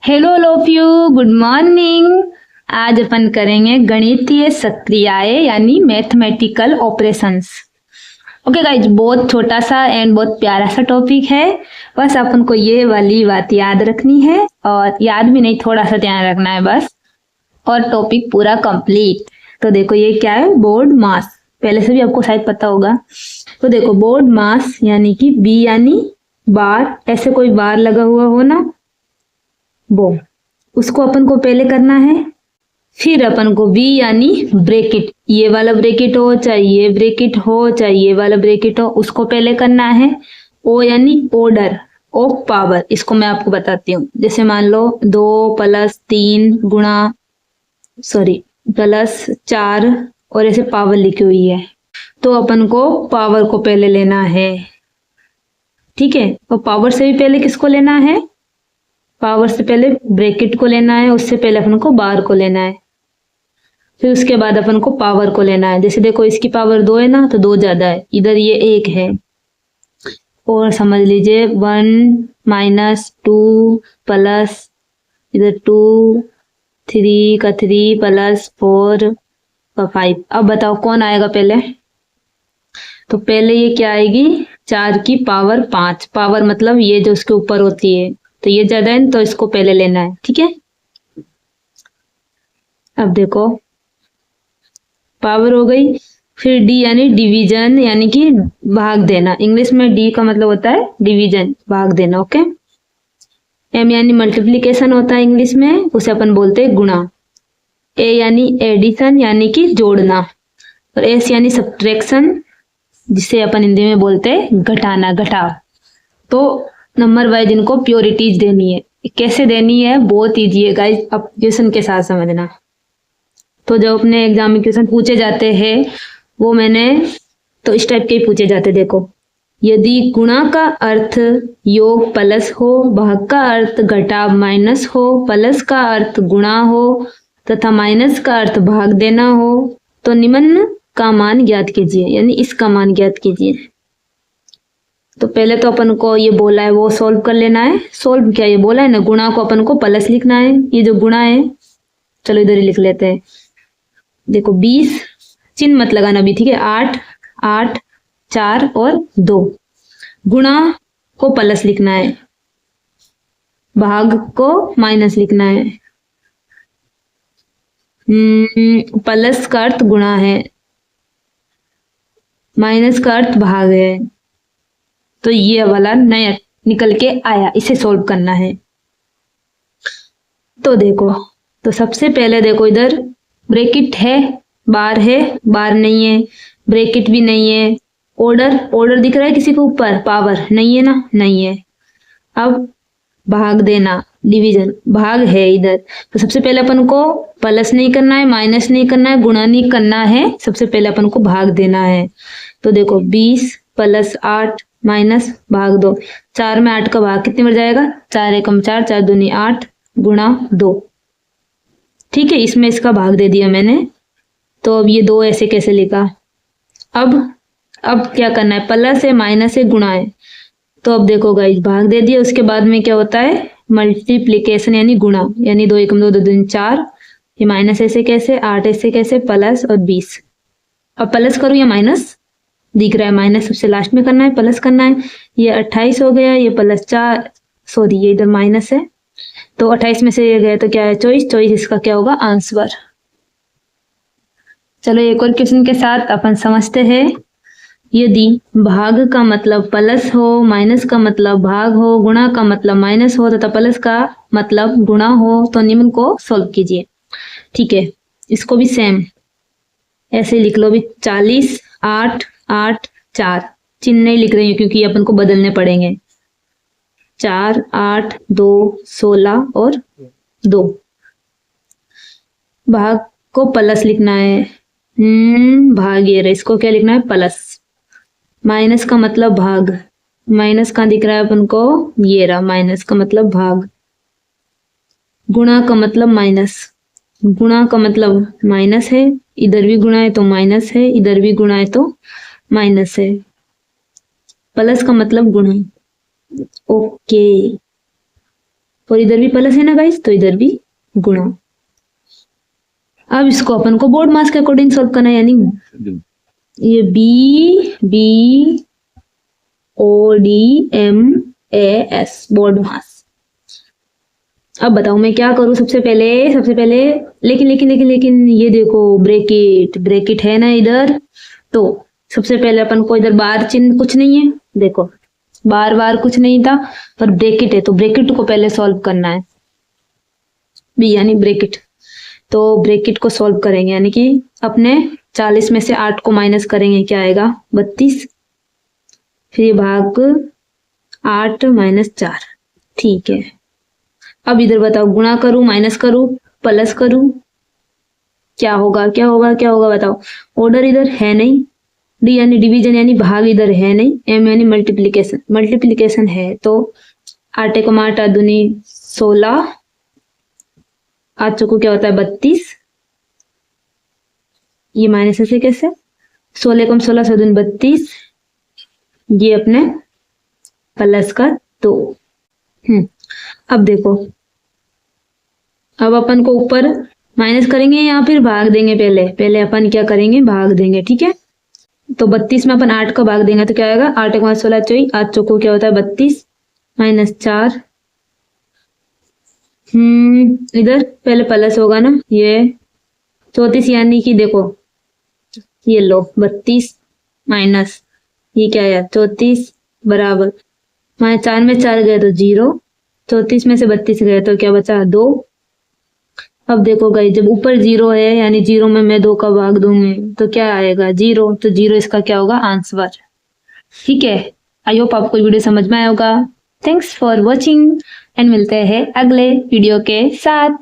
Hello all of you, good morning. आज अपन करेंगे गणितीय सक्रियाएं यानी मैथमेटिकल ऑपरेशंस। ओके गाइज, बहुत छोटा सा एंड बहुत प्यारा सा टॉपिक है। बस अपन को ये वाली बात याद रखनी है, और याद भी नहीं, थोड़ा सा ध्यान रखना है बस, और टॉपिक पूरा कंप्लीट। तो देखो ये क्या है, बोर्ड मास। पहले से भी आपको शायद पता होगा। तो देखो बोर्ड मास यानी कि बी यानी बार, ऐसे कोई बार लगा हुआ हो ना, वो उसको अपन को पहले करना है। फिर अपन को बी यानी ब्रेकेट, ये वाला ब्रेकेट हो चाहे ये ब्रेकेट हो चाहे ये वाला ब्रेकेट हो, उसको पहले करना है। ओ यानी ऑर्डर ऑफ पावर, इसको मैं आपको बताती हूँ। जैसे मान लो 2 + 3 गुणा +4 और ऐसे पावर लिखी हुई है, तो अपन को पावर को पहले लेना है। ठीक है, और पावर से भी पहले किसको लेना है? पावर से पहले ब्रैकेट को लेना है, उससे पहले अपन को बार को लेना है, फिर उसके बाद अपन को पावर को लेना है। जैसे देखो इसकी पावर 2 है ना, तो 2 ज्यादा है, इधर ये 1 है, और समझ लीजिए 1 - 2 प्लस इधर 2 3 का 3 प्लस 4 का 5। अब बताओ कौन आएगा पहले? तो पहले ये क्या आएगी, 4 की पावर 5। पावर मतलब ये जो उसके ऊपर होती है, तो ये ज्यादा है तो इसको पहले लेना है। ठीक है, अब देखो पावर हो गई। फिर डी यानी डिवीजन, यानी कि भाग देना। इंग्लिश में डी का मतलब होता है डिवीजन, भाग देना। ओके, एम यानी मल्टीप्लिकेशन होता है इंग्लिश में, उसे अपन बोलते हैं गुणा। ए यानी एडिशन यानी कि जोड़ना, और एस यानी सब्ट्रैक्शन, जिसे अपन हिंदी में बोलते हैं घटाना, घटाव। तो नंबर वाइज इनको प्योरिटीज देनी है। कैसे देनी है, बहुत ईजी है गाइस, अब क्वेश्चन के साथ समझना। तो जब अपने एग्जाम में क्वेश्चन पूछे जाते हैं, वो मैंने तो इस टाइप के ही पूछे जाते। देखो, यदि गुणा का अर्थ योग प्लस हो, भाग का अर्थ घटाव माइनस हो, प्लस का अर्थ गुणा हो तथा माइनस का अर्थ भाग देना हो, तो निम्न का मान ज्ञात कीजिए, यानी इसका मान ज्ञात कीजिए। तो पहले तो अपन को ये बोला है वो सॉल्व कर लेना है। सॉल्व क्या, ये बोला है ना, गुणा को अपन को प्लस लिखना है। ये जो गुणा है, चलो इधर ही लिख लेते हैं। देखो 20, चिन्ह मत लगाना अभी, ठीक है। 8 8 4 और 2, गुणा को प्लस लिखना है, भाग को माइनस लिखना है। प्लस का अर्थ गुणा है, माइनस का अर्थ भाग है। तो ये वाला नया निकल के आया, इसे सॉल्व करना है। तो देखो, तो सबसे पहले देखो इधर ब्रैकेट है, बार है, बार नहीं है, ब्रैकेट भी नहीं है, ऑर्डर ऑर्डर दिख रहा है किसी के ऊपर, पावर नहीं है ना, नहीं है। अब भाग देना, डिवीजन, भाग है इधर। तो सबसे पहले अपन को प्लस नहीं करना है, माइनस नहीं करना है, गुणा नहीं करना है, सबसे पहले अपन को भाग देना है। तो देखो 20 + 8 माइनस भाग 2, 4 में 8 का भाग कितने बार जाएगा, 4 एकम 4, 4 दूनी 8 गुणा 2। ठीक है, इसमें इसका भाग दे दिया मैंने। तो अब ये 2 ऐसे कैसे लिखा? अब क्या करना है, प्लस है, माइनस है, गुणा है। तो अब देखो गाइस, भाग दे दिया, उसके बाद में क्या होता है, मल्टीप्लीकेशन यानी गुणा, यानी 2 एकम 2, 2 दूनी 4, ये माइनस ऐसे कैसे, 8 ऐसे कैसे, प्लस और 20। अब प्लस करूं या माइनस, दिख रहा है माइनस सबसे लास्ट में करना है, प्लस करना है। ये 28 हो गया, ये +4, सॉरी ये इधर माइनस है, तो 28 में से ये गया तो क्या है, 24, 24 इसका क्या होगा आंसर। चलो एक और क्वेश्चन के साथ अपन समझते हैं। यदि भाग का मतलब प्लस हो, माइनस का मतलब भाग हो, गुणा का मतलब माइनस हो तथा प्लस का मतलब गुणा हो, तो निम्न को सॉल्व कीजिए। ठीक है, इसको भी सेम ऐसे लिख लो भी। 40 8 8 4, चिन्ह नहीं लिख रही हूँ क्योंकि अपन को बदलने पड़ेंगे। 4 8 2 16 और 2, भाग को प्लस लिखना है, भाग ये रहा, इसको क्या लिखना है, प्लस। माइनस का मतलब भाग, माइनस कहाँ दिख रहा है अपन को, ये रहा, माइनस का मतलब भाग। गुणा का मतलब माइनस, गुणा का मतलब माइनस है, इधर भी गुणा है तो माइनस है, इधर भी गुणा है तो माइनस है। प्लस का मतलब गुणा। ओके, और इधर भी प्लस है ना गाइस, तो इधर भी गुणा। अब इसको अपन को बोर्ड मास के अकॉर्डिंग सॉल्व करना है, यानी ये B O D M A S बोर्ड मास। अब बताओ मैं क्या करूं। सबसे पहले लेकिन ये देखो ब्रैकेट है ना इधर, तो सबसे पहले अपन को इधर बार चिन्ह कुछ नहीं है, देखो बार कुछ नहीं था, पर ब्रैकेट है, तो ब्रैकेट को पहले सॉल्व करना है, बी यानी ब्रैकेट। तो ब्रैकेट को सॉल्व करेंगे, यानी कि अपने 40 में से 8 को माइनस करेंगे, क्या आएगा 32, फिर ये भाग 8 माइनस 4, ठीक है। अब इधर बताओ गुणा करूं माइनस करूं प्लस करूं, क्या होगा बताओ। ऑर्डर इधर है नहीं, डी यानी डिवीजन यानी भाग इधर है नहीं, एम यानी मल्टीप्लिकेशन है, तो 8 को 8 दूनी 16, 8 चौको क्या होता है 32, ये माइनस ऐसे कैसे, 16 कम 16 से दूनी 32, ये अपने प्लस का 2। अब देखो, अब अपन को ऊपर माइनस करेंगे या फिर भाग देंगे, पहले अपन क्या करेंगे भाग देंगे, ठीक है। तो 32 में अपन 8 का भाग देंगे तो क्या आएगा, 8 को 16 24, 8 चौको क्या होता है 32 माइनस 4, इधर पहले प्लस होगा ना, ये 34 यानी कि देखो ये लो 32 माइनस ये क्या आया 34 बराबर, माइनस 4 में 4 गए तो 0, 34 में से 32 गए तो क्या बचा 2। अब देखो गाइस, जब ऊपर 0 है यानी 0 में मैं 2 का भाग दूंगी तो क्या आएगा 0, तो 0 इसका क्या होगा आंसर, ठीक है। आई होप आपको वीडियो समझ में आया होगा। थैंक्स फॉर वॉचिंग एंड मिलते हैं अगले वीडियो के साथ।